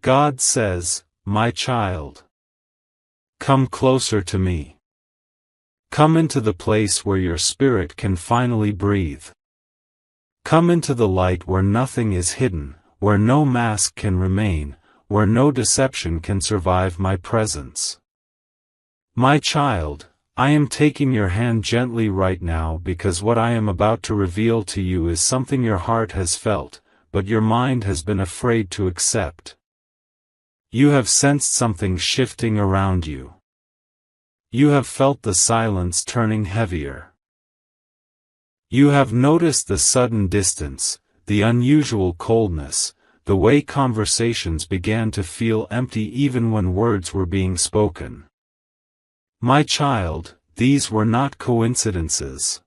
God says, my child, come closer to me. Come into the place where your spirit can finally breathe. Come into the light where nothing is hidden, where no mask can remain, where no deception can survive my presence. My child, I am taking your hand gently right now because what I am about to reveal to you is something your heart has felt, but your mind has been afraid to accept. You have sensed something shifting around you. You have felt the silence turning heavier. You have noticed the sudden distance, the unusual coldness, the way conversations began to feel empty even when words were being spoken. My child, these were not coincidences.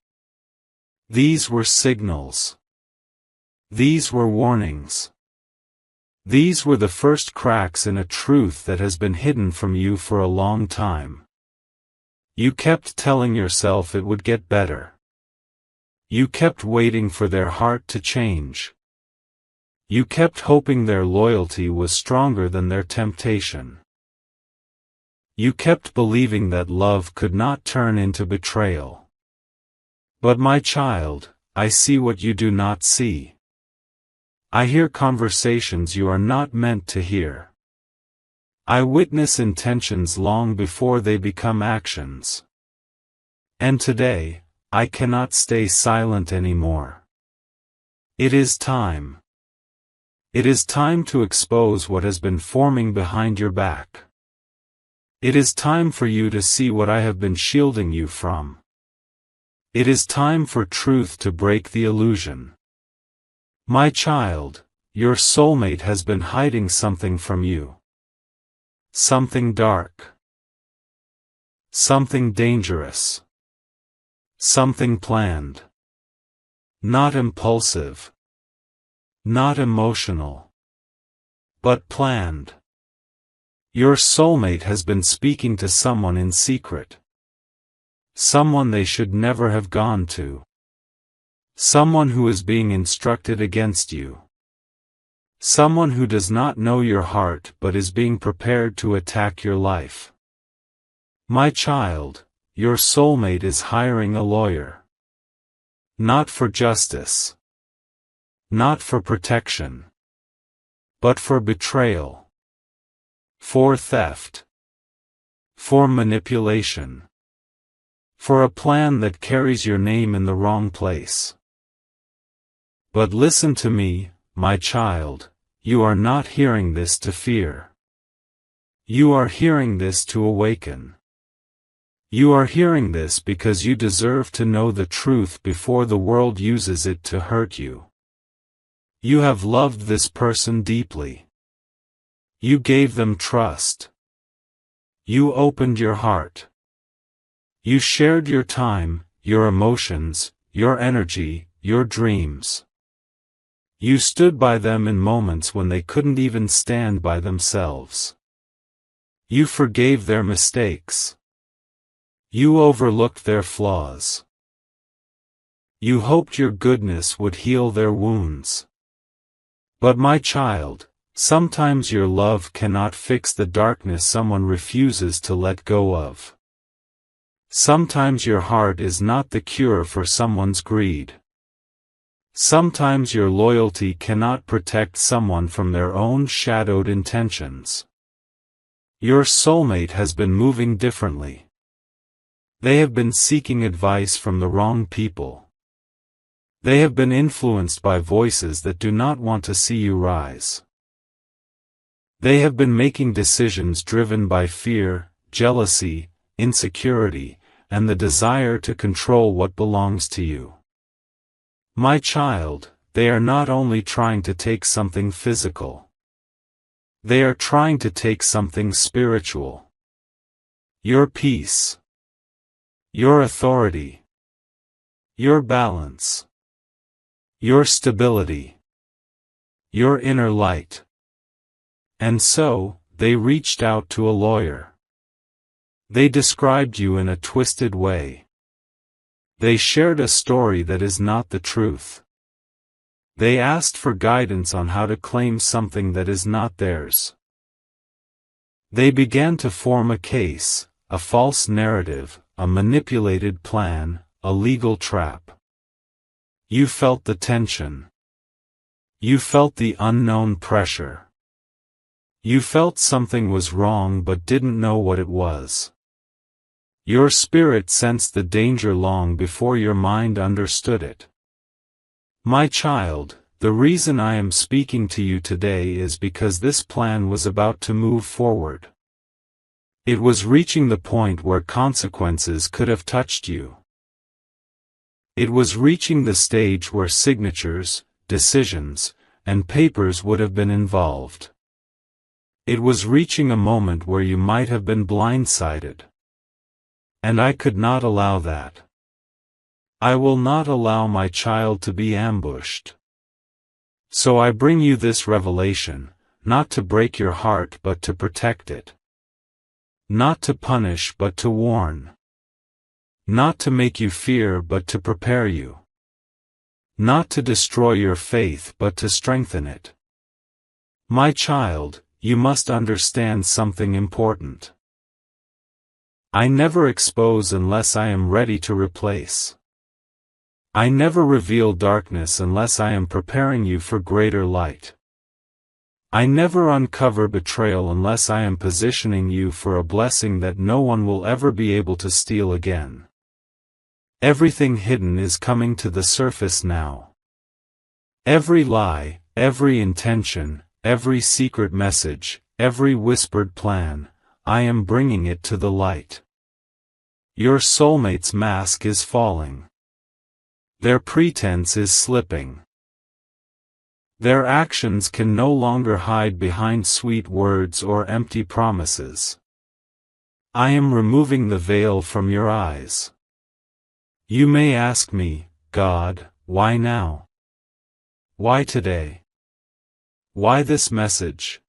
These were signals. These were warnings. These were the first cracks in a truth that has been hidden from you for a long time. You kept telling yourself it would get better. You kept waiting for their heart to change. You kept hoping their loyalty was stronger than their temptation. You kept believing that love could not turn into betrayal. But my child, I see what you do not see. I hear conversations you are not meant to hear. I witness intentions long before they become actions. And today, I cannot stay silent anymore. It is time. It is time to expose what has been forming behind your back. It is time for you to see what I have been shielding you from. It is time for truth to break the illusion. My child, your soulmate has been hiding something from you. Something dark. Something dangerous. Something planned. Not impulsive. Not emotional. But planned. Your soulmate has been speaking to someone in secret. Someone they should never have gone to. Someone who is being instructed against you. Someone who does not know your heart but is being prepared to attack your life. My child, your soulmate is hiring a lawyer. Not for justice. Not for protection. But for betrayal. For theft. For manipulation. For a plan that carries your name in the wrong place. But listen to me, my child, you are not hearing this to fear. You are hearing this to awaken. You are hearing this because you deserve to know the truth before the world uses it to hurt you. You have loved this person deeply. You gave them trust. You opened your heart. You shared your time, your emotions, your energy, your dreams. You stood by them in moments when they couldn't even stand by themselves. You forgave their mistakes. You overlooked their flaws. You hoped your goodness would heal their wounds. But my child, sometimes your love cannot fix the darkness someone refuses to let go of. Sometimes your heart is not the cure for someone's greed. Sometimes your loyalty cannot protect someone from their own shadowed intentions. Your soulmate has been moving differently. They have been seeking advice from the wrong people. They have been influenced by voices that do not want to see you rise. They have been making decisions driven by fear, jealousy, insecurity, and the desire to control what belongs to you. My child, they are not only trying to take something physical. They are trying to take something spiritual. Your peace. Your authority. Your balance. Your stability. Your inner light. And so, they reached out to a lawyer. They described you in a twisted way. They shared a story that is not the truth. They asked for guidance on how to claim something that is not theirs. They began to form a case, a false narrative, a manipulated plan, a legal trap. You felt the tension. You felt the unknown pressure. You felt something was wrong but didn't know what it was. Your spirit sensed the danger long before your mind understood it. My child, the reason I am speaking to you today is because this plan was about to move forward. It was reaching the point where consequences could have touched you. It was reaching the stage where signatures, decisions, and papers would have been involved. It was reaching a moment where you might have been blindsided. And I could not allow that. I will not allow my child to be ambushed. So I bring you this revelation, not to break your heart but to protect it. Not to punish but to warn. Not to make you fear but to prepare you. Not to destroy your faith but to strengthen it. My child, you must understand something important. I never expose unless I am ready to replace. I never reveal darkness unless I am preparing you for greater light. I never uncover betrayal unless I am positioning you for a blessing that no one will ever be able to steal again. Everything hidden is coming to the surface now. Every lie, every intention, every secret message, every whispered plan, I am bringing it to the light. Your soulmate's mask is falling. Their pretense is slipping. Their actions can no longer hide behind sweet words or empty promises. I am removing the veil from your eyes. You may ask me, God, why now? Why today? Why this message?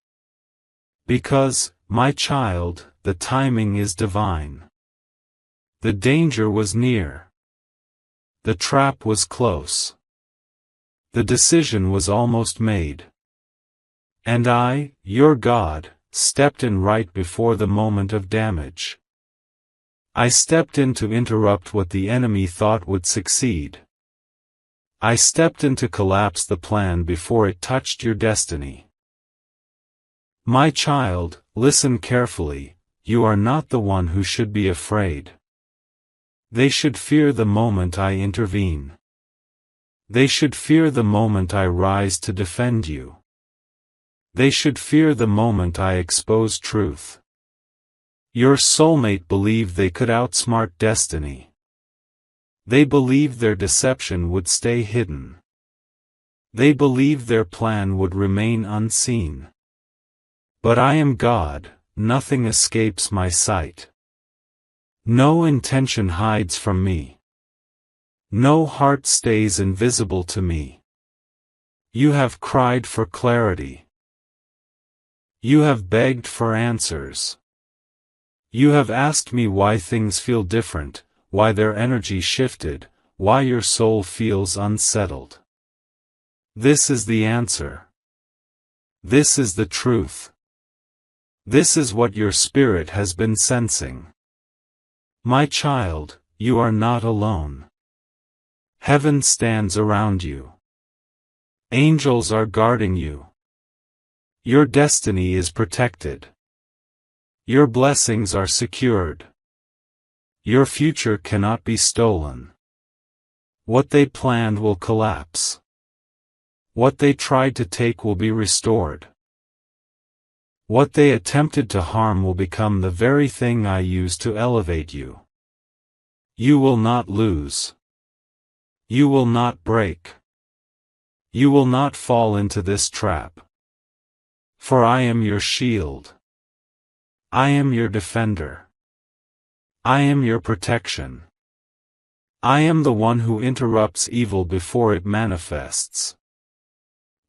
Because, my child, the timing is divine. The danger was near. The trap was close. The decision was almost made. And I, your God, stepped in right before the moment of damage. I stepped in to interrupt what the enemy thought would succeed. I stepped in to collapse the plan before it touched your destiny. My child, listen carefully, you are not the one who should be afraid. They should fear the moment I intervene. They should fear the moment I rise to defend you. They should fear the moment I expose truth. Your soulmate believed they could outsmart destiny. They believed their deception would stay hidden. They believed their plan would remain unseen. But I am God, nothing escapes my sight. No intention hides from me. No heart stays invisible to me. You have cried for clarity. You have begged for answers. You have asked me why things feel different, why their energy shifted, why your soul feels unsettled. This is the answer. This is the truth. This is what your spirit has been sensing. My child, you are not alone. Heaven stands around you. Angels are guarding you. Your destiny is protected. Your blessings are secured. Your future cannot be stolen. What they planned will collapse. What they tried to take will be restored. What they attempted to harm will become the very thing I use to elevate you. You will not lose. You will not break. You will not fall into this trap. For I am your shield. I am your defender. I am your protection. I am the one who interrupts evil before it manifests.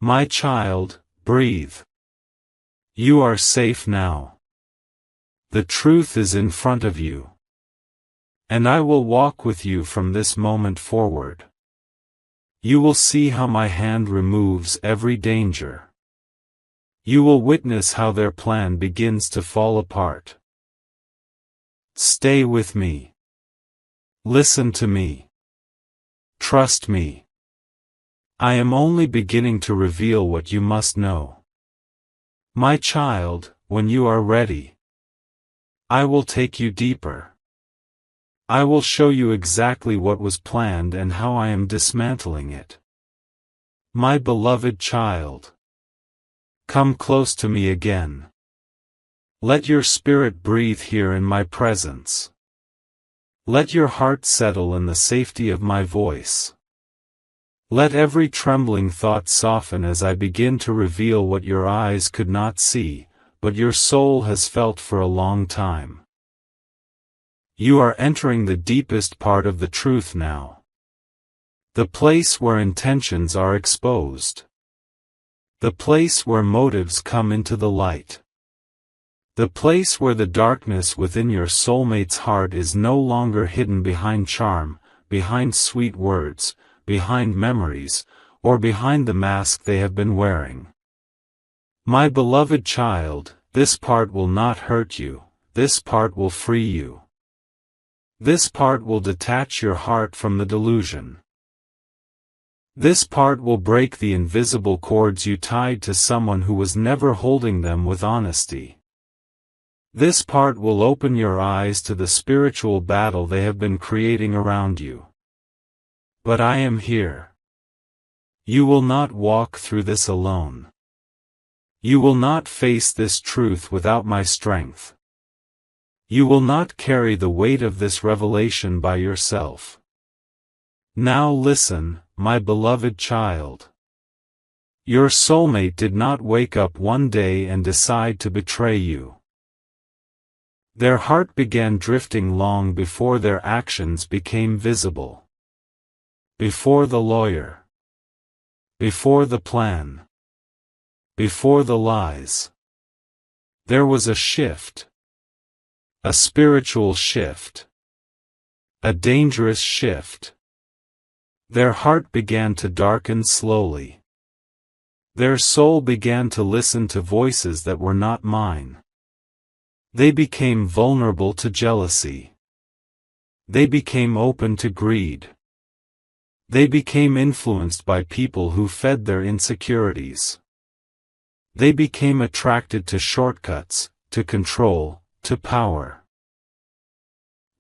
My child, breathe. You are safe now. The truth is in front of you. And I will walk with you from this moment forward. You will see how my hand removes every danger. You will witness how their plan begins to fall apart. Stay with me. Listen to me. Trust me. I am only beginning to reveal what you must know. My child, when you are ready, I will take you deeper. I will show you exactly what was planned and how I am dismantling it. My beloved child, come close to me again. Let your spirit breathe here in my presence. Let your heart settle in the safety of my voice. Let every trembling thought soften as I begin to reveal what your eyes could not see, but your soul has felt for a long time. You are entering the deepest part of the truth now. The place where intentions are exposed. The place where motives come into the light. The place where the darkness within your soulmate's heart is no longer hidden behind charm, behind sweet words, behind memories, or behind the mask they have been wearing. My beloved child, this part will not hurt you, this part will free you. This part will detach your heart from the delusion. This part will break the invisible cords you tied to someone who was never holding them with honesty. This part will open your eyes to the spiritual battle they have been creating around you. But I am here. You will not walk through this alone. You will not face this truth without my strength. You will not carry the weight of this revelation by yourself. Now listen, my beloved child. Your soulmate did not wake up one day and decide to betray you. Their heart began drifting long before their actions became visible. Before the lawyer. Before the plan. Before the lies. There was a shift. A spiritual shift. A dangerous shift. Their heart began to darken slowly. Their soul began to listen to voices that were not mine. They became vulnerable to jealousy. They became open to greed. They became influenced by people who fed their insecurities. They became attracted to shortcuts, to control, to power.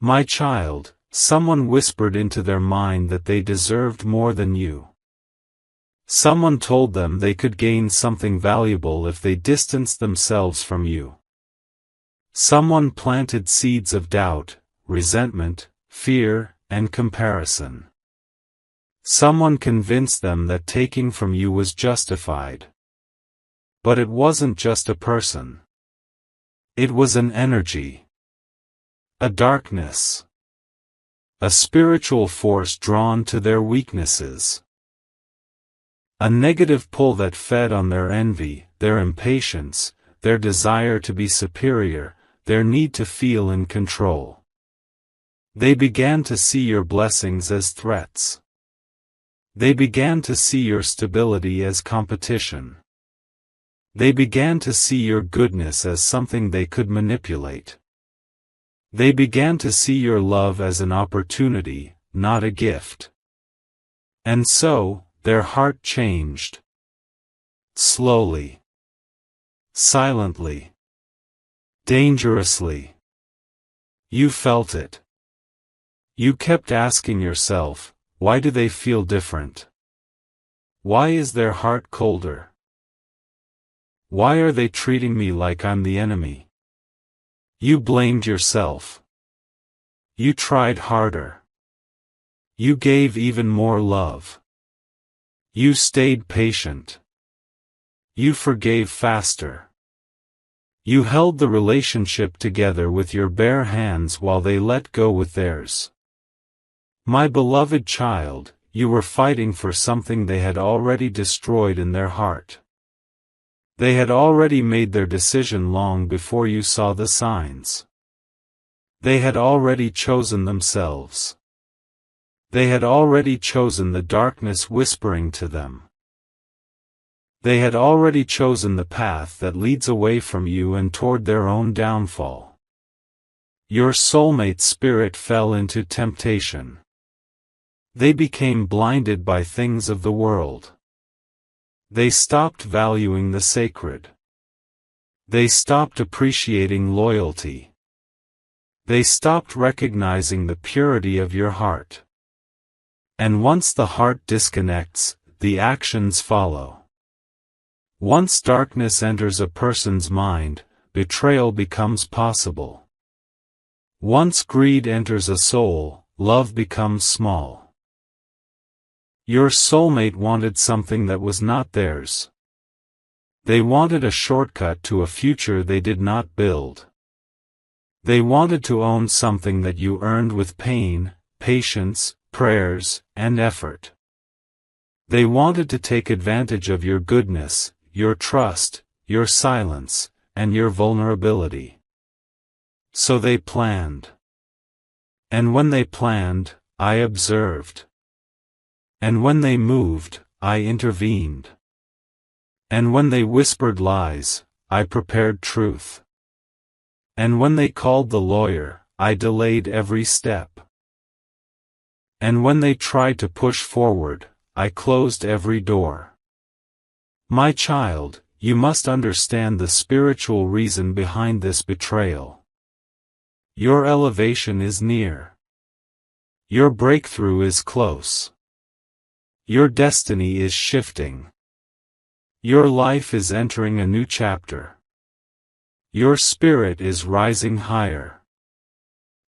My child, someone whispered into their mind that they deserved more than you. Someone told them they could gain something valuable if they distanced themselves from you. Someone planted seeds of doubt, resentment, fear, and comparison. Someone convinced them that taking from you was justified. But it wasn't just a person. It was an energy. A darkness. A spiritual force drawn to their weaknesses. A negative pull that fed on their envy, their impatience, their desire to be superior, their need to feel in control. They began to see your blessings as threats. They began to see your stability as competition. They began to see your goodness as something they could manipulate. They began to see your love as an opportunity, not a gift. And so, their heart changed. Slowly. Silently. Dangerously. You felt it. You kept asking yourself, why do they feel different? Why is their heart colder? Why are they treating me like I'm the enemy? You blamed yourself. You tried harder. You gave even more love. You stayed patient. You forgave faster. You held the relationship together with your bare hands while they let go with theirs. My beloved child, you were fighting for something they had already destroyed in their heart. They had already made their decision long before you saw the signs. They had already chosen themselves. They had already chosen the darkness whispering to them. They had already chosen the path that leads away from you and toward their own downfall. Your soulmate spirit fell into temptation. They became blinded by things of the world. They stopped valuing the sacred. They stopped appreciating loyalty. They stopped recognizing the purity of your heart. And once the heart disconnects, the actions follow. Once darkness enters a person's mind, betrayal becomes possible. Once greed enters a soul, love becomes small. Your soulmate wanted something that was not theirs. They wanted a shortcut to a future they did not build. They wanted to own something that you earned with pain, patience, prayers, and effort. They wanted to take advantage of your goodness, your trust, your silence, and your vulnerability. So they planned. And when they planned, I observed. And when they moved, I intervened. And when they whispered lies, I prepared truth. And when they called the lawyer, I delayed every step. And when they tried to push forward, I closed every door. My child, you must understand the spiritual reason behind this betrayal. Your elevation is near. Your breakthrough is close. Your destiny is shifting. Your life is entering a new chapter. Your spirit is rising higher.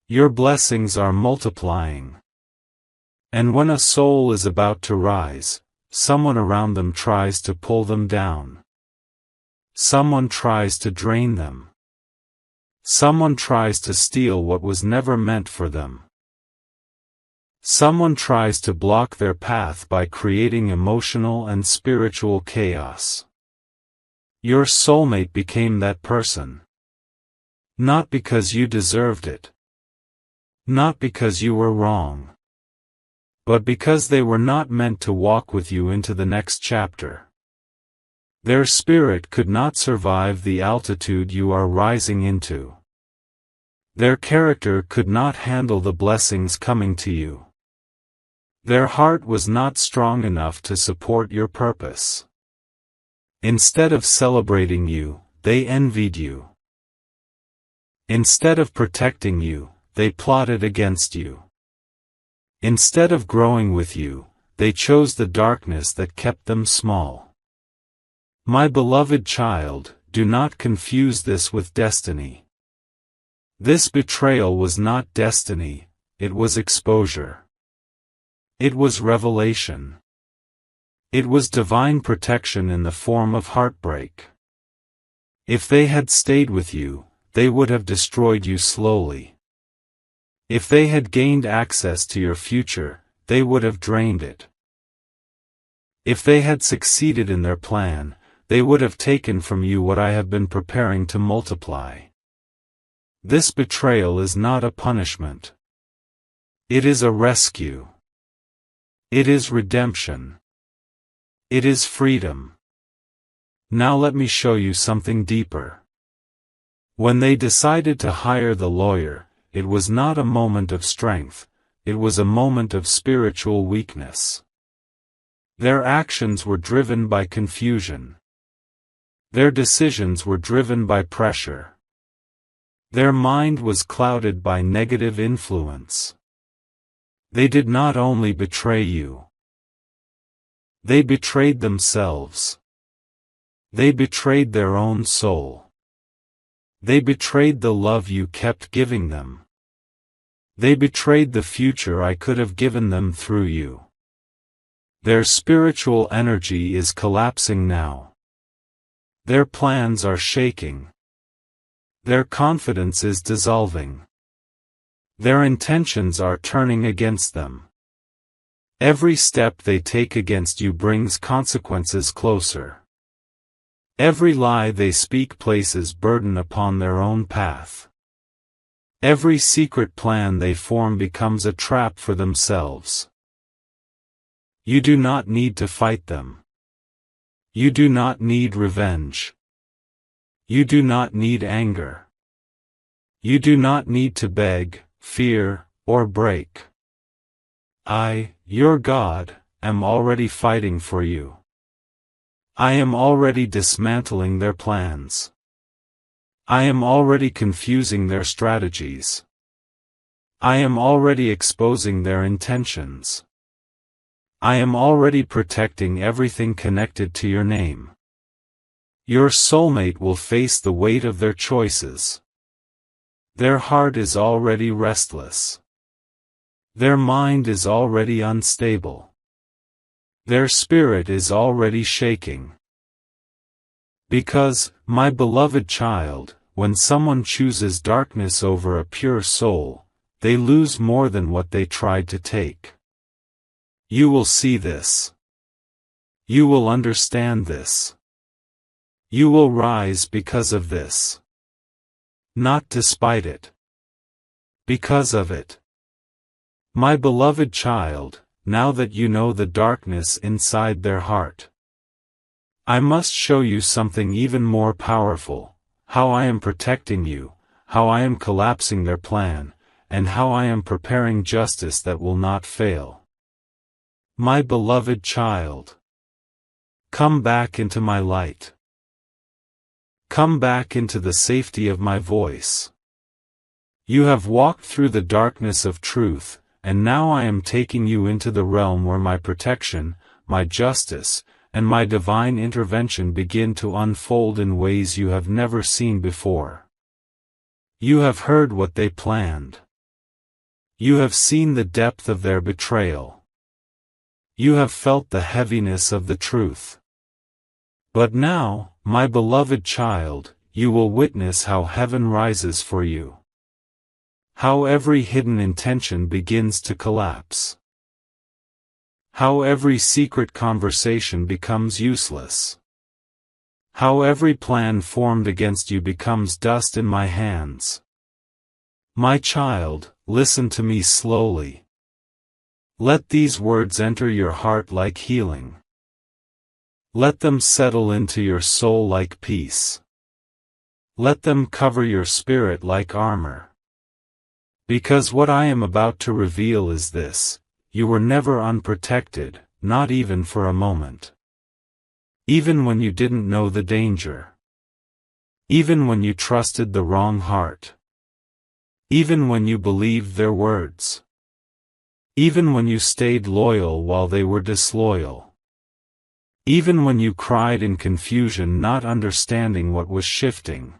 Your blessings are multiplying. And when a soul is about to rise, someone around them tries to pull them down. Someone tries to drain them. Someone tries to steal what was never meant for them. Someone tries to block their path by creating emotional and spiritual chaos. Your soulmate became that person. Not because you deserved it. Not because you were wrong. But because they were not meant to walk with you into the next chapter. Their spirit could not survive the altitude you are rising into. Their character could not handle the blessings coming to you. Their heart was not strong enough to support your purpose. Instead of celebrating you, they envied you. Instead of protecting you, they plotted against you. Instead of growing with you, they chose the darkness that kept them small. My beloved child, do not confuse this with destiny. This betrayal was not destiny, it was exposure. It was revelation. It was divine protection in the form of heartbreak. If they had stayed with you, they would have destroyed you slowly. If they had gained access to your future, they would have drained it. If they had succeeded in their plan, they would have taken from you what I have been preparing to multiply. This betrayal is not a punishment. It is a rescue. It is redemption. It is freedom. Now let me show you something deeper. When they decided to hire the lawyer, it was not a moment of strength, it was a moment of spiritual weakness. Their actions were driven by confusion. Their decisions were driven by pressure. Their mind was clouded by negative influence. They did not only betray you. They betrayed themselves. They betrayed their own soul. They betrayed the love you kept giving them. They betrayed the future I could have given them through you. Their spiritual energy is collapsing now. Their plans are shaking. Their confidence is dissolving. Their intentions are turning against them. Every step they take against you brings consequences closer. Every lie they speak places burden upon their own path. Every secret plan they form becomes a trap for themselves. You do not need to fight them. You do not need to You do not need revenge. You do not need anger. You do not need to beg, fear, or break. I, your God, am already fighting for you. I am already dismantling their plans. I am already confusing their strategies. I am already exposing their intentions. I am already protecting everything connected to your name. Your soulmate will face the weight of their choices. Their heart is already restless. Their mind is already unstable. Their spirit is already shaking. Because, my beloved child, when someone chooses darkness over a pure soul, they lose more than what they tried to take. You will see this. You will understand this. You will rise because of this. Not despite it. Because of it. My beloved child, now that you know the darkness inside their heart, I must show you something even more powerful, how I am protecting you, how I am collapsing their plan, and how I am preparing justice that will not fail. My beloved child, come back into my light. Come back into the safety of my voice. You have walked through the darkness of truth, and now I am taking you into the realm where my protection, my justice, and my divine intervention begin to unfold in ways you have never seen before. You have heard what they planned. You have seen the depth of their betrayal. You have felt the heaviness of the truth. But now, my beloved child, you will witness how heaven rises for you. How every hidden intention begins to collapse. How every secret conversation becomes useless. How every plan formed against you becomes dust in my hands. My child, listen to me slowly. Let these words enter your heart like healing. Let them settle into your soul like peace. Let them cover your spirit like armor. Because what I am about to reveal is this: you were never unprotected, not even for a moment. Even when you didn't know the danger. Even when you trusted the wrong heart. Even when you believed their words. Even when you stayed loyal while they were disloyal. Even when you cried in confusion, not understanding what was shifting.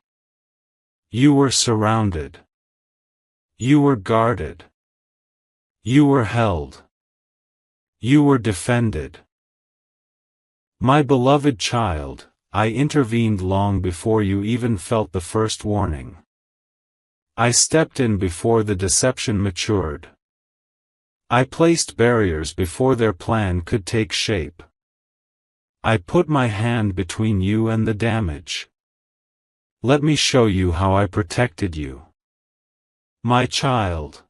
You were surrounded. You were guarded. You were held. You were defended. My beloved child, I intervened long before you even felt the first warning. I stepped in before the deception matured. I placed barriers before their plan could take shape. I put my hand between you and the damage. Let me show you how I protected you. My child.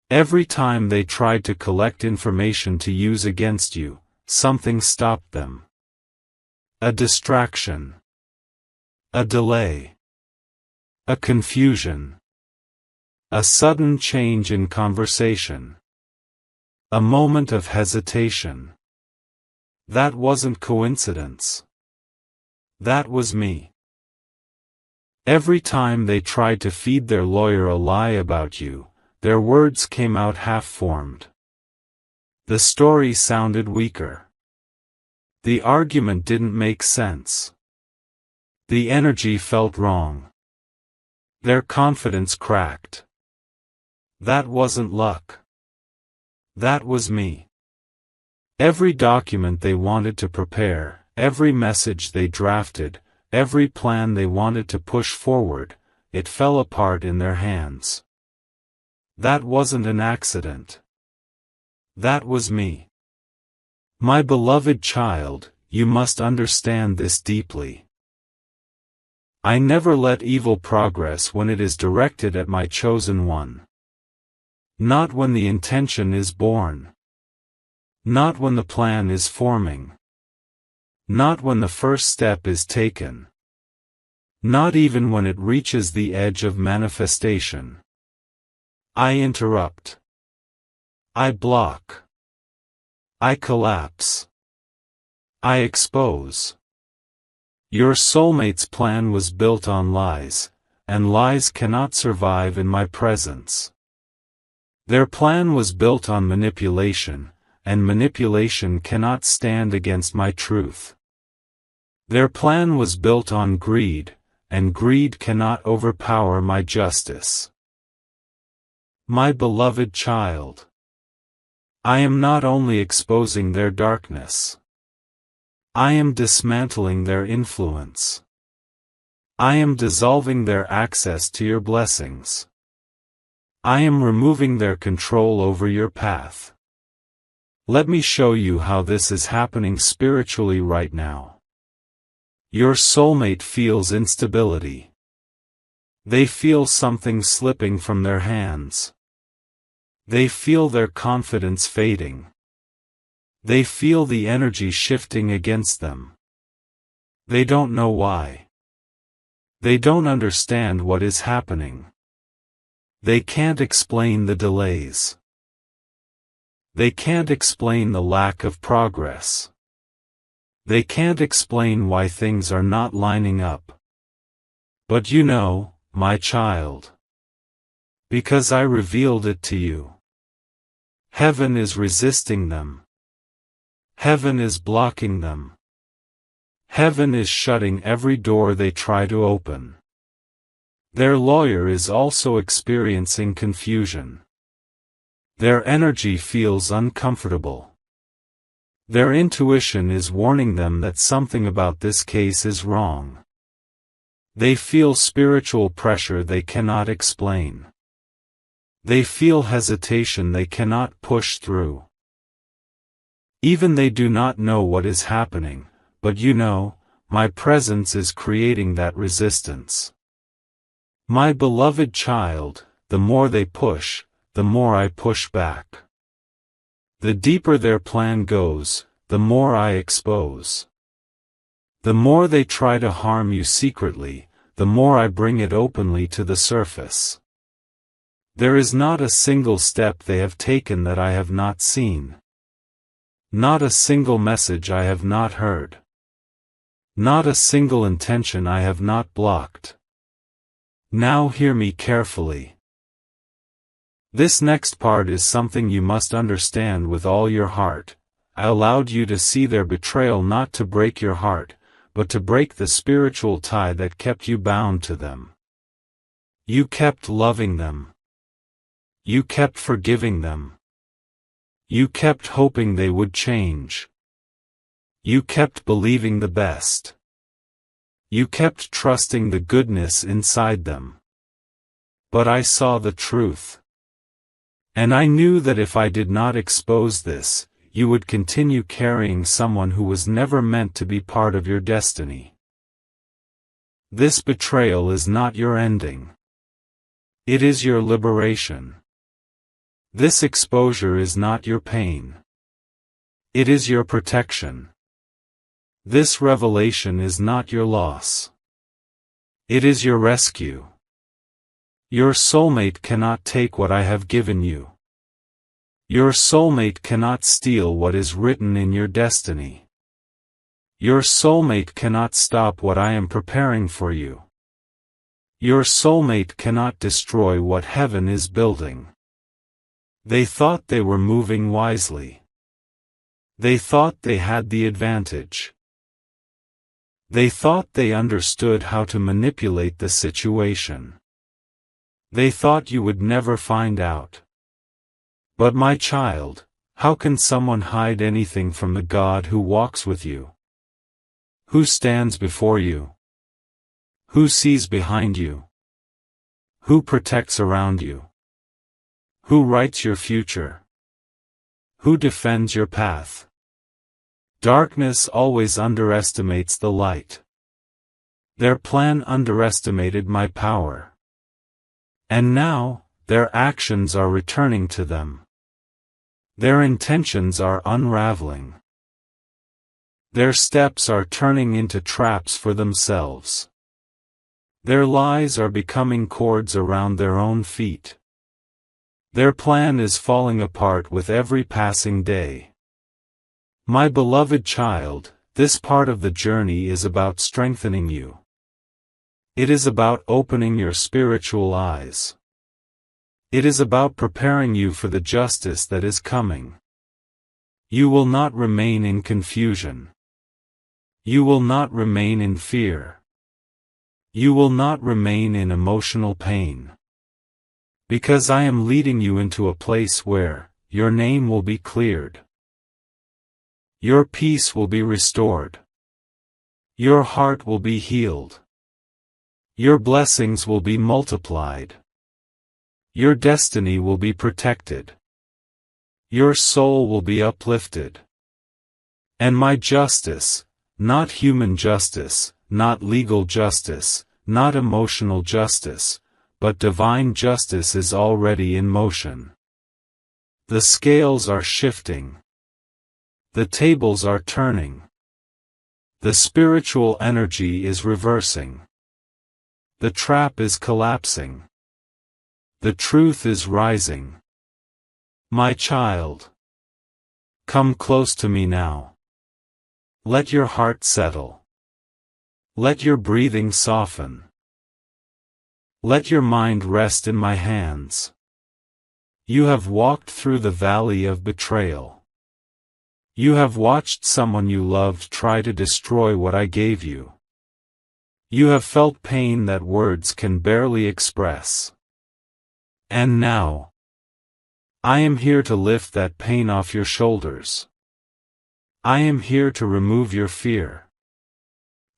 Every time they tried to collect information to use against you, something stopped them. A distraction. A delay. A confusion. A sudden change in conversation. A moment of hesitation. That wasn't coincidence. That was me. Every time they tried to feed their lawyer a lie about you, their words came out half-formed. The story sounded weaker. The argument didn't make sense. The energy felt wrong. Their confidence cracked. That wasn't luck. That was me. Every document they wanted to prepare, every message they drafted, every plan they wanted to push forward, it fell apart in their hands. That wasn't an accident. That was me. My beloved child, you must understand this deeply. I never let evil progress when it is directed at my chosen one. Not when the intention is born. Not when the plan is forming. Not when the first step is taken. Not even when it reaches the edge of manifestation. I interrupt. I block. I collapse. I expose. Your soulmate's plan was built on lies, and lies cannot survive in my presence. Their plan was built on manipulation, and manipulation cannot stand against my truth. Their plan was built on greed, and greed cannot overpower my justice. My beloved child, I am not only exposing their darkness. I am dismantling their influence. I am dissolving their access to your blessings. I am removing their control over your path. Let me show you how this is happening spiritually right now. Your soulmate feels instability. They feel something slipping from their hands. They feel their confidence fading. They feel the energy shifting against them. They don't know why. They don't understand what is happening. They can't explain the delays. They can't explain the lack of progress. They can't explain why things are not lining up. But you know, my child. Because I revealed it to you. Heaven is resisting them. Heaven is blocking them. Heaven is shutting every door they try to open. Their lawyer is also experiencing confusion. Their energy feels uncomfortable. Their intuition is warning them that something about this case is wrong. They feel spiritual pressure they cannot explain. They feel hesitation they cannot push through. Even they do not know what is happening, but you know, my presence is creating that resistance. My beloved child, the more they push, the more I push back. The deeper their plan goes, the more I expose. The more they try to harm you secretly, the more I bring it openly to the surface. There is not a single step they have taken that I have not seen. Not a single message I have not heard. Not a single intention I have not blocked. Now hear me carefully. This next part is something you must understand with all your heart. I allowed you to see their betrayal not to break your heart, but to break the spiritual tie that kept you bound to them. You kept loving them. You kept forgiving them. You kept hoping they would change. You kept believing the best. You kept trusting the goodness inside them. But I saw the truth. And I knew that if I did not expose this, you would continue carrying someone who was never meant to be part of your destiny. This betrayal is not your ending. It is your liberation. This exposure is not your pain. It is your protection. This revelation is not your loss. It is your rescue. Your soulmate cannot take what I have given you. Your soulmate cannot steal what is written in your destiny. Your soulmate cannot stop what I am preparing for you. Your soulmate cannot destroy what heaven is building. They thought they were moving wisely. They thought they had the advantage. They thought they understood how to manipulate the situation. They thought you would never find out. But my child, how can someone hide anything from the God who walks with you? Who stands before you? Who sees behind you? Who protects around you? Who writes your future? Who defends your path? Darkness always underestimates the light. Their plan underestimated my power. And now, their actions are returning to them. Their intentions are unraveling. Their steps are turning into traps for themselves. Their lies are becoming cords around their own feet. Their plan is falling apart with every passing day. My beloved child, this part of the journey is about strengthening you. It is about opening your spiritual eyes. It is about preparing you for the justice that is coming. You will not remain in confusion. You will not remain in fear. You will not remain in emotional pain. Because I am leading you into a place where your name will be cleared. Your peace will be restored. Your heart will be healed. Your blessings will be multiplied. Your destiny will be protected. Your soul will be uplifted. And my justice, not human justice, not legal justice, not emotional justice, but divine justice is already in motion. The scales are shifting. The tables are turning. The spiritual energy is reversing. The trap is collapsing. The truth is rising. My child, come close to me now. Let your heart settle. Let your breathing soften. Let your mind rest in my hands. You have walked through the valley of betrayal. You have watched someone you loved try to destroy what I gave you. You have felt pain that words can barely express. And now, I am here to lift that pain off your shoulders. I am here to remove your fear.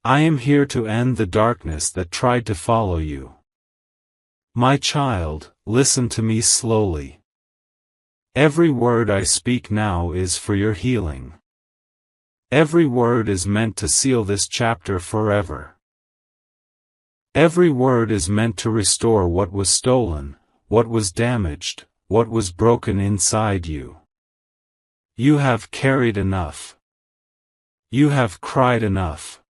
I am here to end the darkness that tried to follow you. My child, listen to me slowly. Every word I speak now is for your healing. Every word is meant to seal this chapter forever. Every word is meant to restore what was stolen, what was damaged, what was broken inside you. You have carried enough. You have cried enough.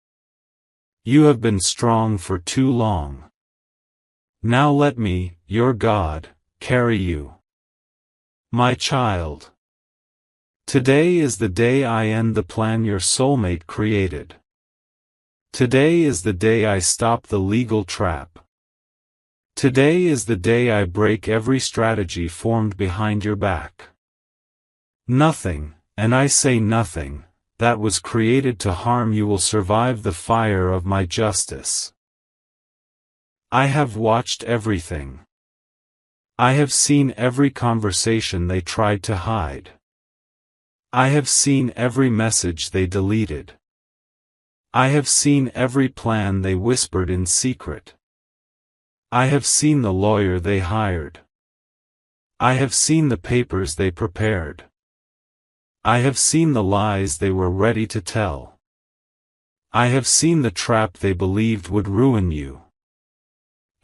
You have been strong for too long. Now let me, your God, carry you. My child. Today is the day I end the plan your soulmate created. Today is the day I stop the legal trap. Today is the day I break every strategy formed behind your back. Nothing, and I say nothing, that was created to harm you will survive the fire of my justice. I have watched everything. I have seen every conversation they tried to hide. I have seen every message they deleted. I have seen every plan they whispered in secret. I have seen the lawyer they hired. I have seen the papers they prepared. I have seen the lies they were ready to tell. I have seen the trap they believed would ruin you.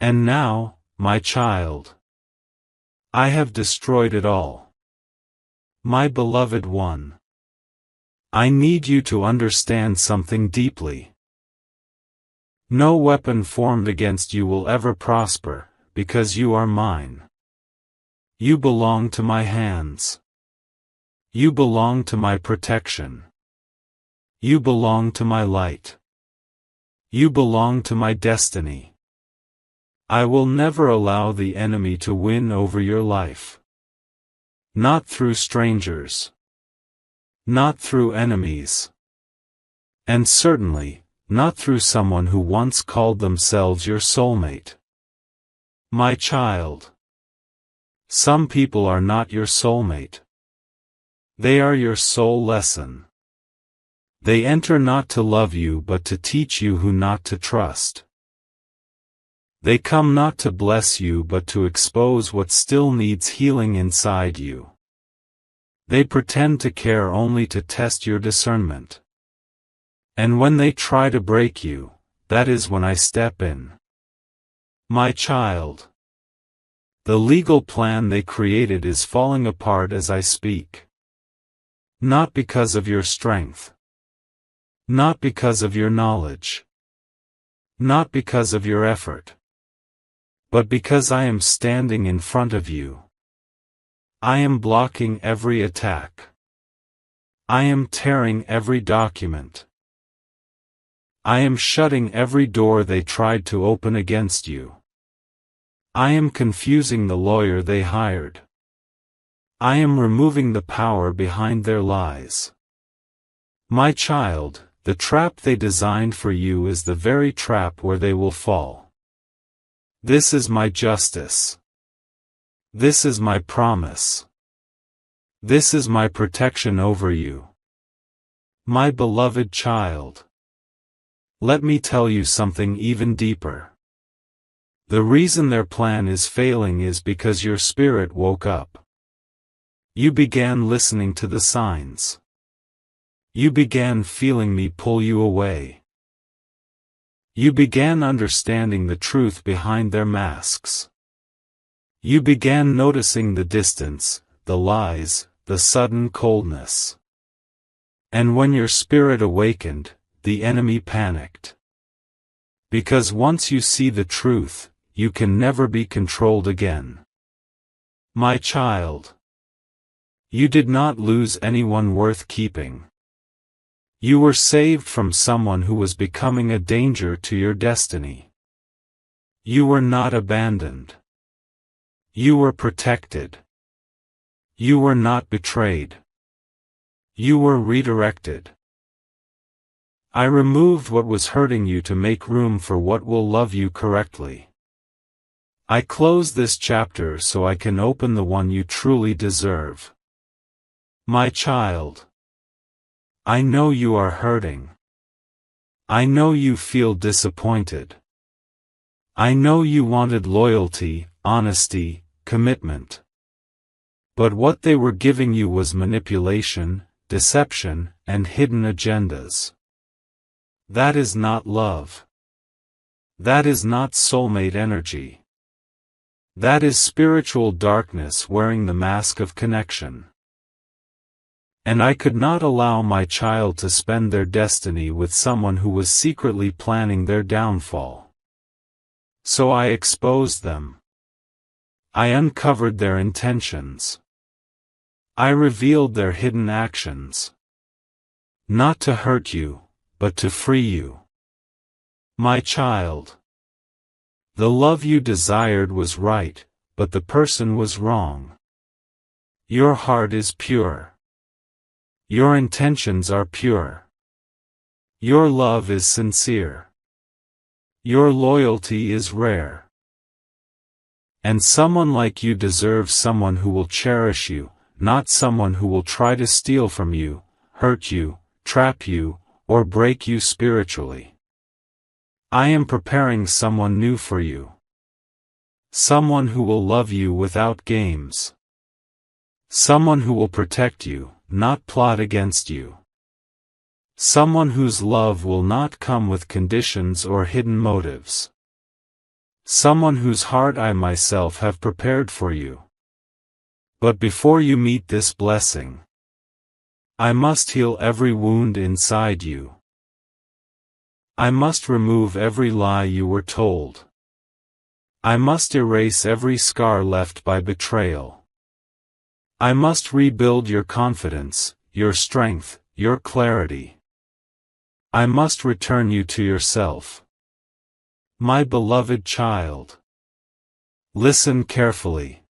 And now, my child, I have destroyed it all. My beloved one, I need you to understand something deeply. No weapon formed against you will ever prosper, because you are mine. You belong to my hands. You belong to my protection. You belong to my light. You belong to my destiny. I will never allow the enemy to win over your life. Not through strangers. Not through enemies. And certainly, not through someone who once called themselves your soulmate. My child. Some people are not your soulmate. They are your soul lesson. They enter not to love you but to teach you who not to trust. They come not to bless you but to expose what still needs healing inside you. They pretend to care only to test your discernment. And when they try to break you, that is when I step in. My child. The legal plan they created is falling apart as I speak. Not because of your strength. Not because of your knowledge. Not because of your effort. But because I am standing in front of you. I am blocking every attack. I am tearing every document. I am shutting every door they tried to open against you. I am confusing the lawyer they hired. I am removing the power behind their lies. My child, the trap they designed for you is the very trap where they will fall. This is my justice. This is my promise. This is my protection over you. My beloved child. Let me tell you something even deeper. The reason their plan is failing is because your spirit woke up. You began listening to the signs. You began feeling me pull you away. You began understanding the truth behind their masks. You began noticing the distance, the lies, the sudden coldness. And when your spirit awakened, the enemy panicked. Because once you see the truth, you can never be controlled again. My child. You did not lose anyone worth keeping. You were saved from someone who was becoming a danger to your destiny. You were not abandoned. You were protected. You were not betrayed. You were redirected. I removed what was hurting you to make room for what will love you correctly. I close this chapter so I can open the one you truly deserve. My child. I know you are hurting. I know you feel disappointed. I know you wanted loyalty, honesty, commitment. But what they were giving you was manipulation, deception, and hidden agendas. That is not love. That is not soulmate energy. That is spiritual darkness wearing the mask of connection. And I could not allow my child to spend their destiny with someone who was secretly planning their downfall. So I exposed them. I uncovered their intentions. I revealed their hidden actions. Not to hurt you, but to free you. My child. The love you desired was right, but the person was wrong. Your heart is pure. Your intentions are pure. Your love is sincere. Your loyalty is rare. And someone like you deserves someone who will cherish you, not someone who will try to steal from you, hurt you, trap you, or break you spiritually. I am preparing someone new for you. Someone who will love you without games. Someone who will protect you, not plot against you. Someone whose love will not come with conditions or hidden motives. Someone whose heart I myself have prepared for you. But before you meet this blessing, I must heal every wound inside you. I must remove every lie you were told. I must erase every scar left by betrayal. I must rebuild your confidence, your strength, your clarity. I must return you to yourself. My beloved child. Listen carefully.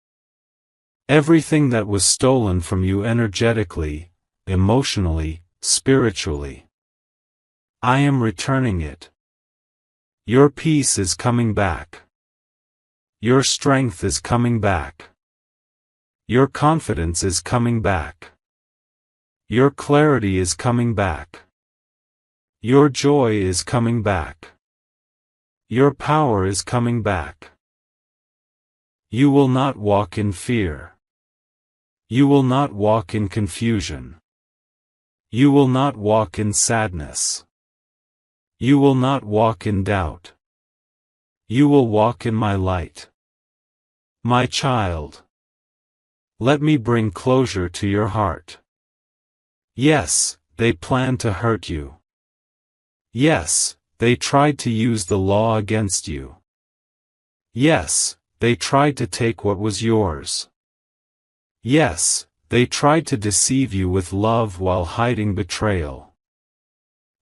Everything that was stolen from you energetically, emotionally, spiritually. I am returning it. Your peace is coming back. Your strength is coming back. Your confidence is coming back. Your clarity is coming back. Your joy is coming back. Your power is coming back. You will not walk in fear. You will not walk in confusion. You will not walk in sadness. You will not walk in doubt. You will walk in my light. My child. Let me bring closure to your heart. Yes, they plan to hurt you. Yes, they tried to use the law against you. Yes, they tried to take what was yours. Yes, they tried to deceive you with love while hiding betrayal.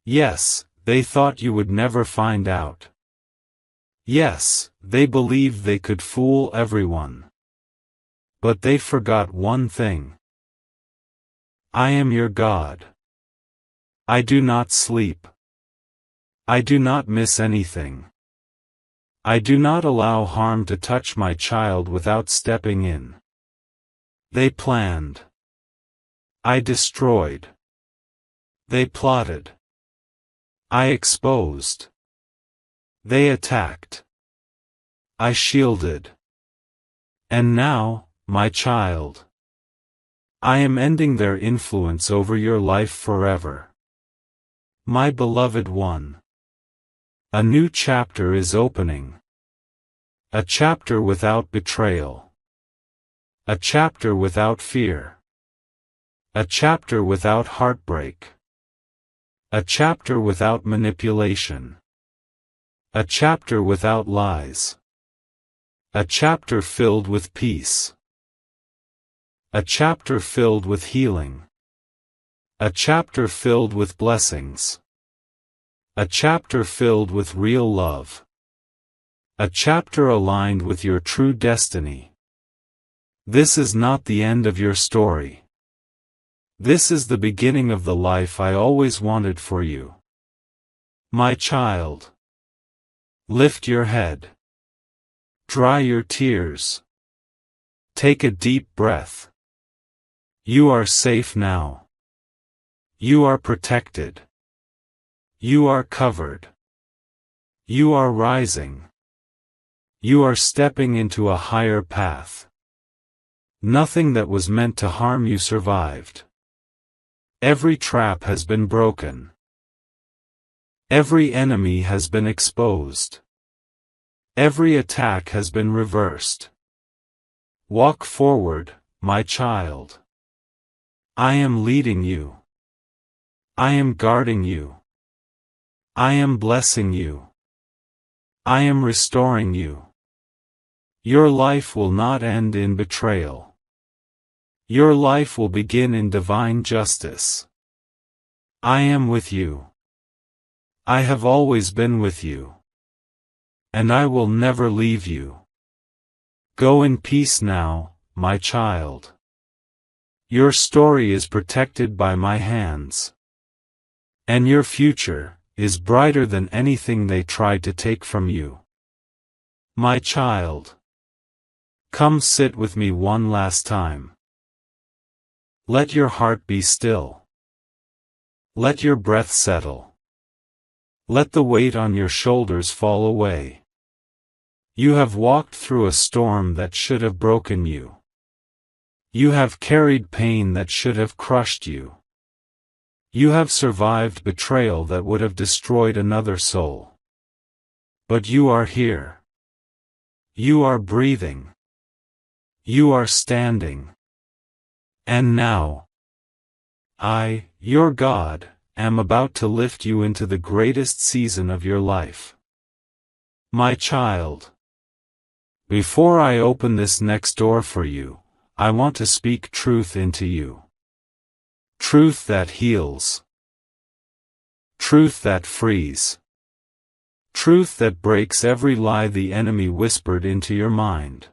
Yes, they thought you would never find out. Yes, they believed they could fool everyone. But they forgot one thing. I am your God. I do not sleep. I do not miss anything. I do not allow harm to touch my child without stepping in. They planned. I destroyed. They plotted. I exposed. They attacked. I shielded. And now, my child, I am ending their influence over your life forever. My beloved one, a new chapter is opening. A chapter without betrayal. A chapter without fear. A chapter without heartbreak. A chapter without manipulation. A chapter without lies. A chapter filled with peace. A chapter filled with healing. A chapter filled with blessings. A chapter filled with real love. A chapter aligned with your true destiny. This is not the end of your story. This is the beginning of the life I always wanted for you. My child. Lift your head. Dry your tears. Take a deep breath. You are safe now. You are protected. You are covered. You are rising. You are stepping into a higher path. Nothing that was meant to harm you survived. Every trap has been broken. Every enemy has been exposed. Every attack has been reversed. Walk forward, my child. I am leading you. I am guarding you. I am blessing you. I am restoring you. Your life will not end in betrayal. Your life will begin in divine justice. I am with you. I have always been with you. And I will never leave you. Go in peace now, my child. Your story is protected by my hands. And your future is brighter than anything they tried to take from you. My child. Come sit with me one last time. Let your heart be still. Let your breath settle. Let the weight on your shoulders fall away. You have walked through a storm that should have broken you. You have carried pain that should have crushed you. You have survived betrayal that would have destroyed another soul. But you are here. You are breathing. You are standing. And now, I, your God, am about to lift you into the greatest season of your life. My child. Before I open this next door for you, I want to speak truth into you. Truth that heals. Truth that frees. Truth that breaks every lie the enemy whispered into your mind.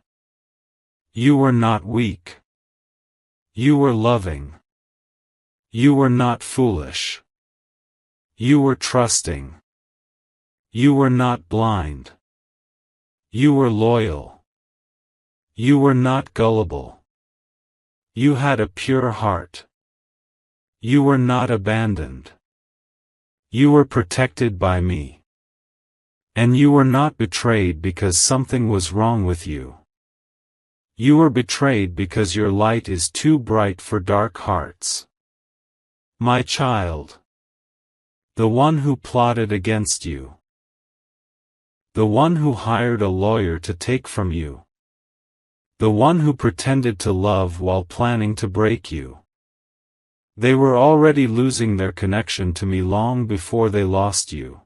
You were not weak. You were loving. You were not foolish. You were trusting. You were not blind. You were loyal. You were not gullible. You had a pure heart. You were not abandoned. You were protected by me. And you were not betrayed because something was wrong with you. You were betrayed because your light is too bright for dark hearts. My child. The one who plotted against you. The one who hired a lawyer to take from you. The one who pretended to love while planning to break you. They were already losing their connection to me long before they lost you.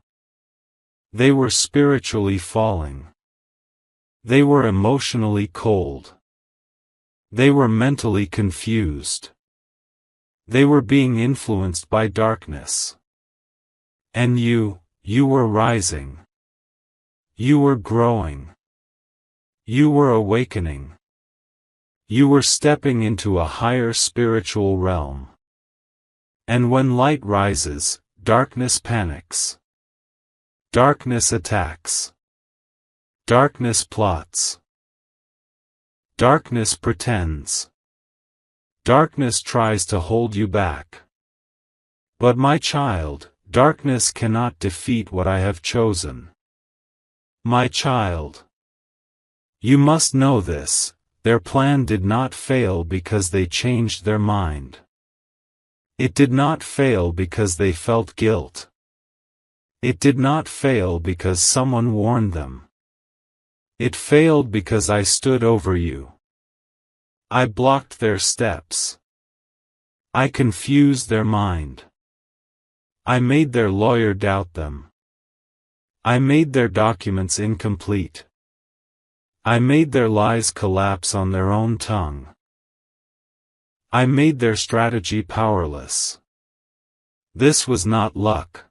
They were spiritually falling. They were emotionally cold. They were mentally confused. They were being influenced by darkness. And you were rising. You were growing. You were awakening. You were stepping into a higher spiritual realm. And when light rises, darkness panics. Darkness attacks. Darkness plots. Darkness pretends. Darkness tries to hold you back. But my child, darkness cannot defeat what I have chosen. My child. You must know this, their plan did not fail because they changed their mind. It did not fail because they felt guilt. It did not fail because someone warned them. It failed because I stood over you. I blocked their steps. I confused their mind. I made their lawyer doubt them. I made their documents incomplete. I made their lies collapse on their own tongue. I made their strategy powerless. This was not luck.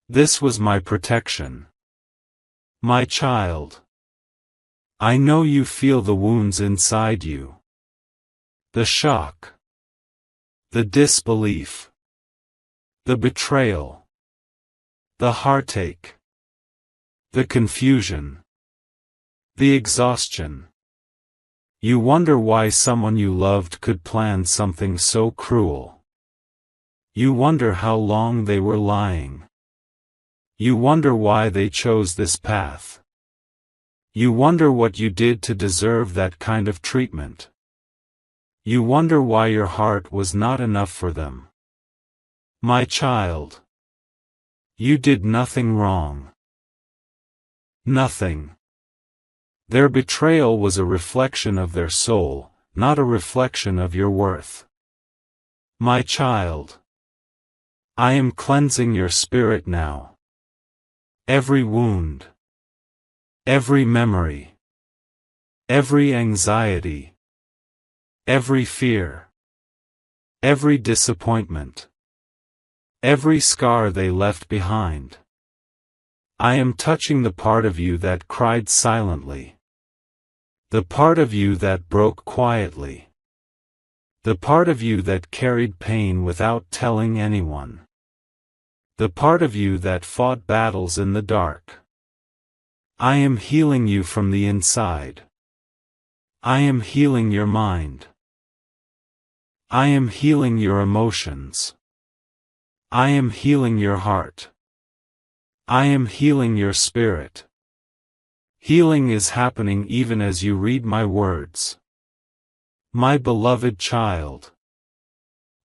This was my protection. My child. I know you feel the wounds inside you. The shock. The disbelief. The betrayal. The heartache. The confusion. The exhaustion. You wonder why someone you loved could plan something so cruel. You wonder how long they were lying. You wonder why they chose this path. You wonder what you did to deserve that kind of treatment. You wonder why your heart was not enough for them. My child. You did nothing wrong. Nothing. Their betrayal was a reflection of their soul, not a reflection of your worth. My child. I am cleansing your spirit now. Every wound. Every memory. Every anxiety. Every fear. Every disappointment. Every scar they left behind. I am touching the part of you that cried silently. The part of you that broke quietly. The part of you that carried pain without telling anyone. The part of you that fought battles in the dark. I am healing you from the inside. I am healing your mind. I am healing your emotions. I am healing your heart. I am healing your spirit. Healing is happening even as you read my words. My beloved child.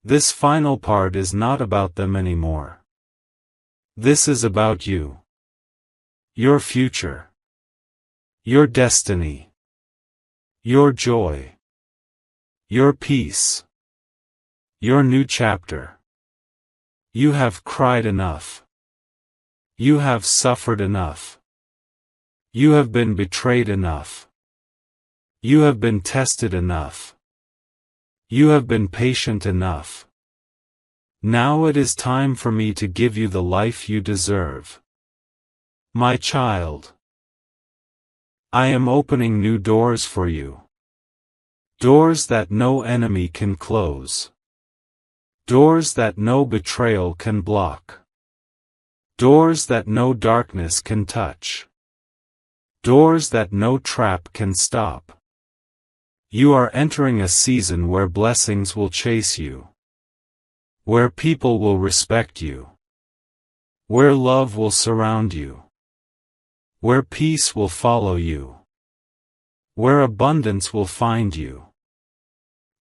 This final part is not about them anymore. This is about you. Your future. Your destiny. Your joy. Your peace. Your new chapter. You have cried enough. You have suffered enough. You have been betrayed enough. You have been tested enough. You have been patient enough. Now it is time for me to give you the life you deserve. My child. I am opening new doors for you. Doors that no enemy can close. Doors that no betrayal can block. Doors that no darkness can touch. Doors that no trap can stop. You are entering a season where blessings will chase you. Where people will respect you. Where love will surround you. Where peace will follow you. Where abundance will find you.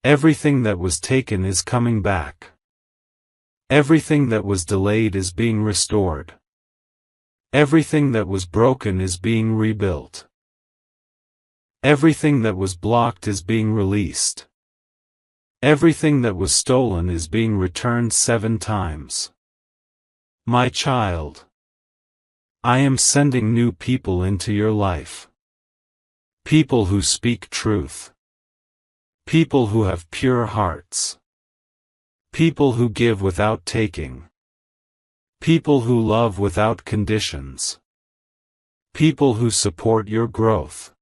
Everything that was taken is coming back. Everything that was delayed is being restored. Everything that was broken is being rebuilt. Everything that was blocked is being released. Everything that was stolen is being returned 7 times. My child, I am sending new people into your life. People who speak truth. People who have pure hearts. People who give without taking. People who love without conditions. People who support your growth.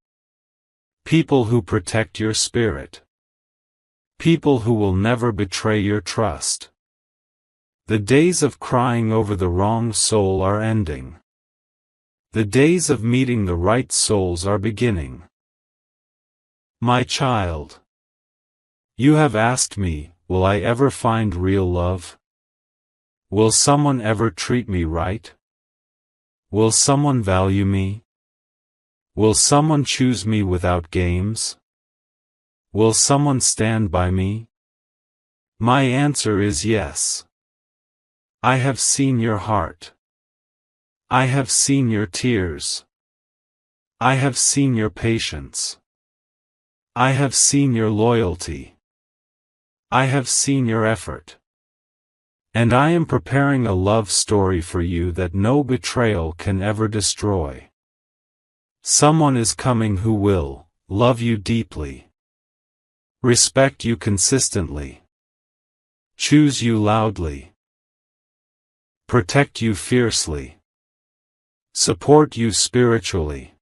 People who protect your spirit. People who will never betray your trust. The days of crying over the wrong soul are ending. The days of meeting the right souls are beginning. My child, you have asked me, will I ever find real love? Will someone ever treat me right? Will someone value me? Will someone choose me without games? Will someone stand by me? My answer is yes. I have seen your heart. I have seen your tears. I have seen your patience. I have seen your loyalty. I have seen your effort. And I am preparing a love story for you that no betrayal can ever destroy. Someone is coming who will love you deeply, respect you consistently, choose you loudly, protect you fiercely, support you spiritually,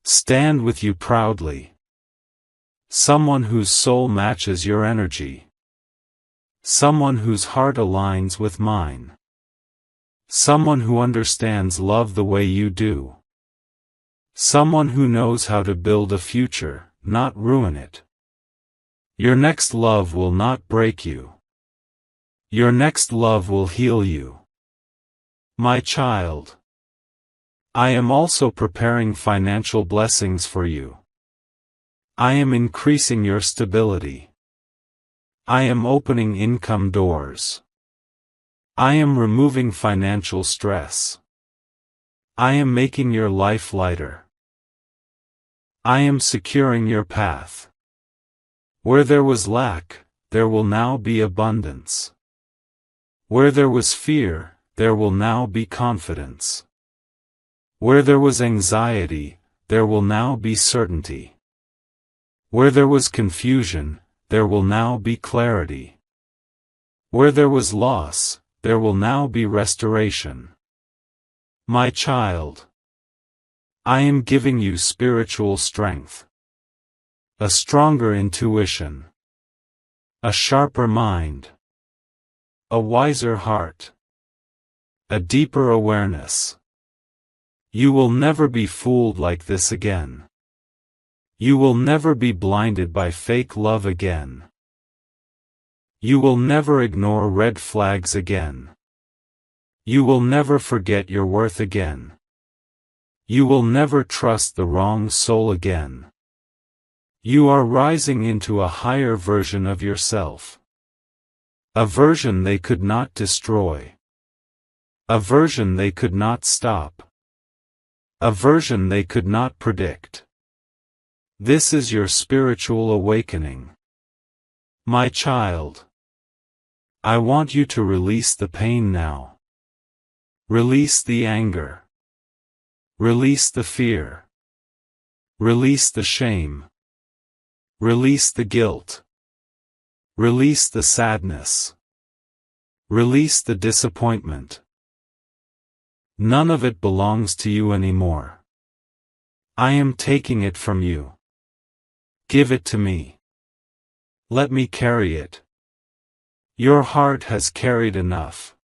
stand with you proudly. Someone whose soul matches your energy. Someone whose heart aligns with mine. Someone who understands love the way you do. Someone who knows how to build a future, not ruin it. Your next love will not break you. Your next love will heal you. My child, I am also preparing financial blessings for you. I am increasing your stability. I am opening income doors. I am removing financial stress. I am making your life lighter. I am securing your path. Where there was lack, there will now be abundance. Where there was fear, there will now be confidence. Where there was anxiety, there will now be certainty. Where there was confusion, there will now be clarity. Where there was loss, there will now be restoration. My child, I am giving you spiritual strength, a stronger intuition, a sharper mind, a wiser heart, a deeper awareness. You will never be fooled like this again. You will never be blinded by fake love again. You will never ignore red flags again. You will never forget your worth again. You will never trust the wrong soul again. You are rising into a higher version of yourself. A version they could not destroy. A version they could not stop. A version they could not predict. This is your spiritual awakening. My child, I want you to release the pain now. Release the anger. Release the fear. Release the shame. Release the guilt. Release the sadness. Release the disappointment. None of it belongs to you anymore. I am taking it from you. Give it to me. Let me carry it. Your heart has carried enough.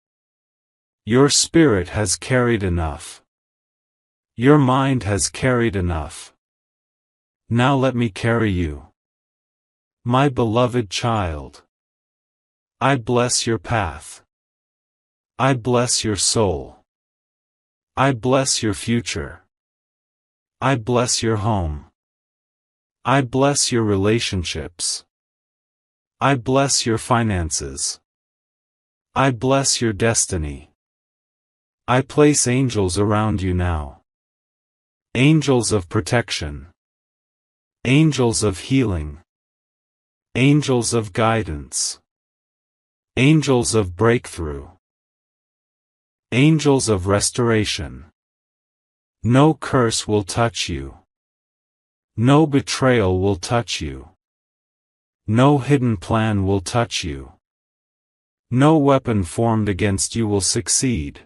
Your spirit has carried enough. Your mind has carried enough. Now let me carry you. My beloved child. I bless your path. I bless your soul. I bless your future. I bless your home. I bless your relationships. I bless your finances. I bless your destiny. I place angels around you now. Angels of protection. Angels of healing. Angels of guidance. Angels of breakthrough. Angels of restoration. No curse will touch you. No betrayal will touch you. No hidden plan will touch you. No weapon formed against you will succeed.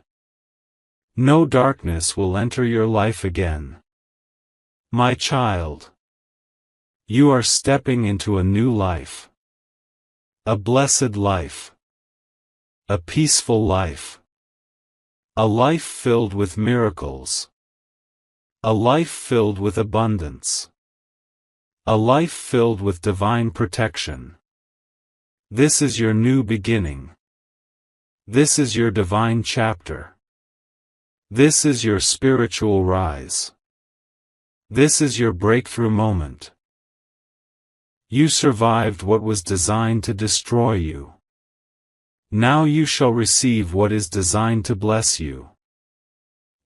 No darkness will enter your life again. My child, you are stepping into a new life. A blessed life. A peaceful life. A life filled with miracles. A life filled with abundance. A life filled with divine protection. This is your new beginning. This is your divine chapter. This is your spiritual rise. This is your breakthrough moment. You survived what was designed to destroy you. Now you shall receive what is designed to bless you.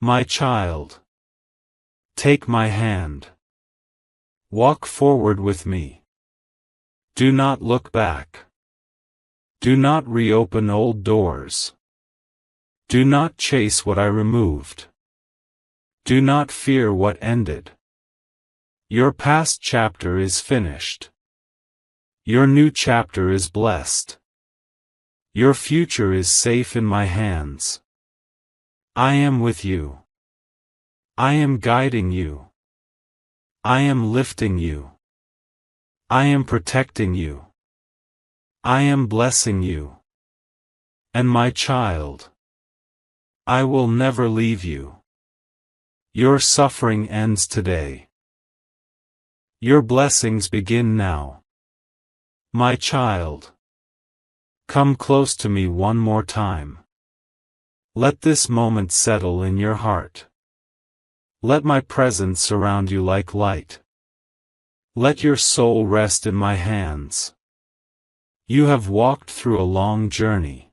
My child, take my hand. Walk forward with me. Do not look back. Do not reopen old doors. Do not chase what I removed. Do not fear what ended. Your past chapter is finished. Your new chapter is blessed. Your future is safe in my hands. I am with you. I am guiding you. I am lifting you. I am protecting you. I am blessing you. And my child, I will never leave you. Your suffering ends today. Your blessings begin now. My child, come close to me one more time. Let this moment settle in your heart. Let my presence surround you like light. Let your soul rest in my hands. You have walked through a long journey.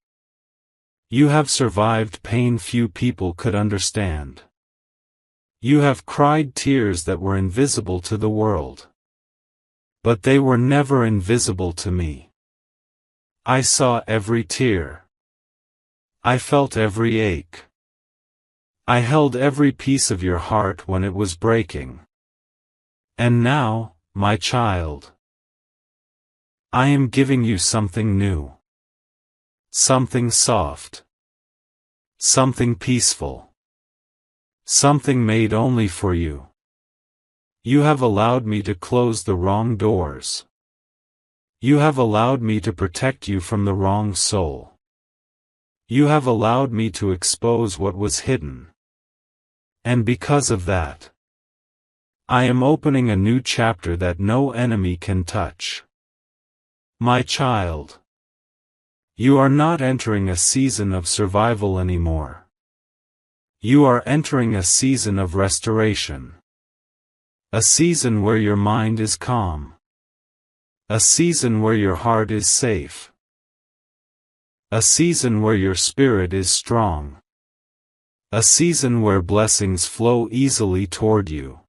You have survived pain few people could understand. You have cried tears that were invisible to the world. But they were never invisible to me. I saw every tear. I felt every ache. I held every piece of your heart when it was breaking. And now, my child, I am giving you something new. Something soft. Something peaceful. Something made only for you. You have allowed me to close the wrong doors. You have allowed me to protect you from the wrong soul. You have allowed me to expose what was hidden. And because of that, I am opening a new chapter that no enemy can touch. My child, you are not entering a season of survival anymore. You are entering a season of restoration. A season where your mind is calm. A season where your heart is safe. A season where your spirit is strong. A season where blessings flow easily toward you.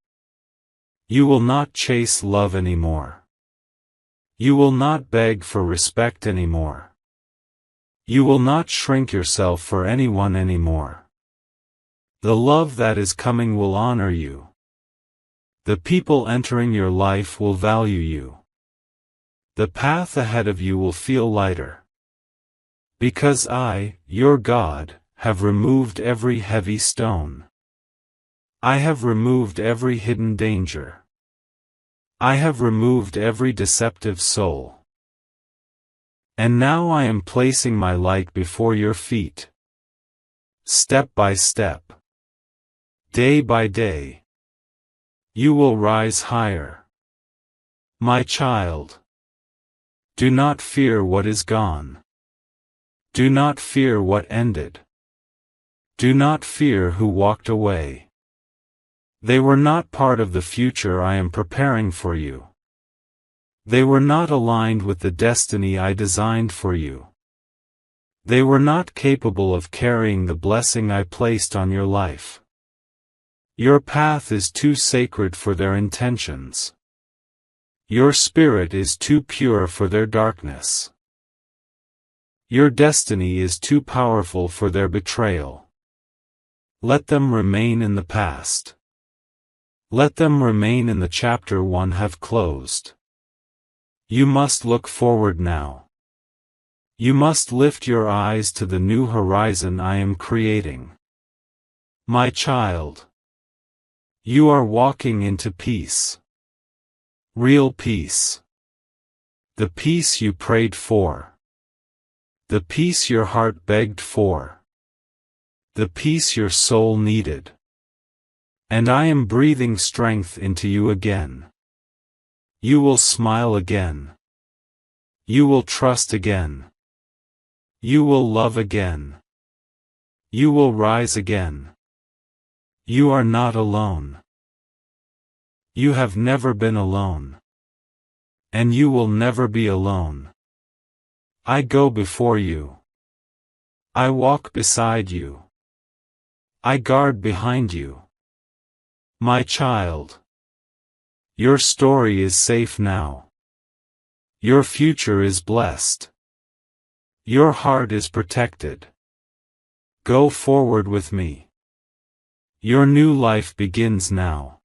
You will not chase love anymore. You will not beg for respect anymore. You will not shrink yourself for anyone anymore. The love that is coming will honor you. The people entering your life will value you. The path ahead of you will feel lighter. Because I, your God, have removed every heavy stone. I have removed every hidden danger. I have removed every deceptive soul. And now I am placing my light before your feet. Step by step. Day by day. You will rise higher. My child, do not fear what is gone. Do not fear what ended. Do not fear who walked away. They were not part of the future I am preparing for you. They were not aligned with the destiny I designed for you. They were not capable of carrying the blessing I placed on your life. Your path is too sacred for their intentions. Your spirit is too pure for their darkness. Your destiny is too powerful for their betrayal. Let them remain in the past. Let them remain in the chapter one have closed. You must look forward now. You must lift your eyes to the new horizon I am creating. My child. You are walking into peace. Real peace. The peace you prayed for. The peace your heart begged for. The peace your soul needed. And I am breathing strength into you again. You will smile again. You will trust again. You will love again. You will rise again. You are not alone. You have never been alone. And you will never be alone. I go before you. I walk beside you. I guard behind you. My child. Your story is safe now. Your future is blessed. Your heart is protected. Go forward with me. Your new life begins now.